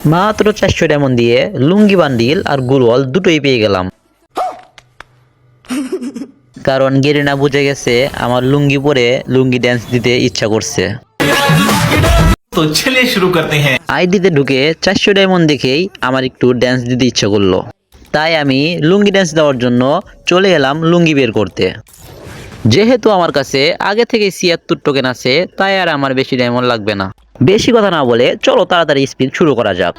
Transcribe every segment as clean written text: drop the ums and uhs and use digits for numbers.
মাত্র 400 ডায়মন্ড দিয়ে লুঙ্গি বান্ডিল আর গ্লুওয়াল দুটোই পেয়ে গেলাম। কারণ গেরিনা বুঝে গেছে আমার লুঙ্গি পরে লুঙ্গি ড্যান্স দিতে ইচ্ছা করছে। তো চলিয়ে শুরু করতে হ্যাঁ। আইডিতে ঢুকে 400 ডায়মন্ড দেখেই আমার একটু ড্যান্স দিতে ইচ্ছা করলো, তাই আমি লুঙ্গি ড্যান্স দেওয়ার জন্য চলে এলাম লুঙ্গি বের করতে। যেহেতু আমার কাছে আগে থেকে 76 টোকেন আছে, তাই আর আমার বেশি ডায়মন্ড লাগবে না। বেশি কথা না বলে চলো তাড়াতাড়ি স্পিন শুরু করা যাক।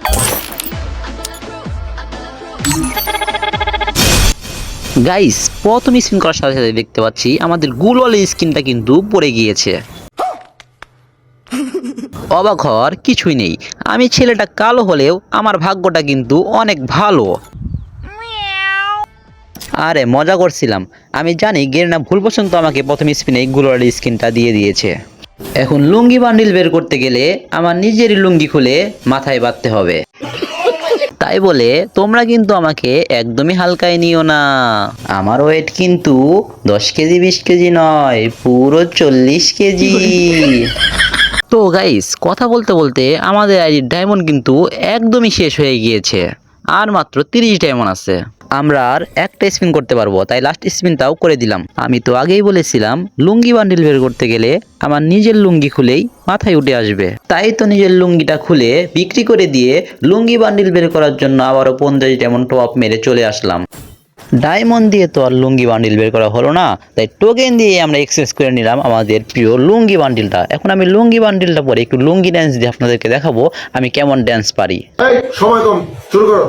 গাইস, প্রথম স্পিন করার সাথে সাথে দেখতে পাচ্ছি আমাদের গ্লুওয়ালের স্কিনটা কিন্তু পড়ে গিয়েছে। অবাক হওয়ার কিছুই নেই, আমি ছেলেটা কালো হলেও আমার ভাগ্যটা কিন্তু অনেক ভালো। আরে মজা করছিলাম, আমি জানি গেরিনা ভুল পছন্দ আমাকে প্রথম স্পিনে গ্লুওয়ালের স্কিনটা দিয়ে দিয়েছে। এখন লুঙ্গি বান্ডিল বের করতে গেলে আমার নিজেরই লুঙ্গি খুলে মাথায় বাঁধতে হবে। তাই বলে তোমরা কিন্তু আমাকে একদমই হালকায় নিও না, আমার ওয়েট কিন্তু 10 কেজি 20 কেজি নয়, পুরো 40 কেজি। তো গাইস, কথা বলতে বলতে আমাদের আইডির ডায়মন্ড কিন্তু একদমই শেষ হয়ে গিয়েছে, আর মাত্র 30 ডায়মন্ড আছে। আমরা আর একটা স্পিন করতে পারবো, তাই লাস্ট স্পিনটাও করে দিলাম। আমি তো আগেই বলেছিলাম লুঙ্গি বান্ডিল বের করতে গেলে আমার নিজের লুঙ্গি খুলেই মাথায় উঠে আসবে, তাই তো নিজের লুঙ্গিটা খুলে বিক্রি করে দিয়ে লুঙ্গি বান্ডিল বের করার জন্য আবারও 50 ডায়মন্ড টপ মেরে চলে আসলাম। ডায়মন্ড দিয়ে তো আর লুঙ্গি বান্ডিল বের করা হলো না, তাই টোকেন দিয়ে আমরা এক্সচেঞ্জ করে নিলাম আমাদের প্রিয় লুঙ্গি বান্ডিলটা। এখন আমি লুঙ্গি বান্ডিলটা পরে একটু লুঙ্গি ড্যান্স দিয়ে আপনাদেরকে দেখাবো আমি কেমন ড্যান্স পারি। সময় কম, শুরু করো।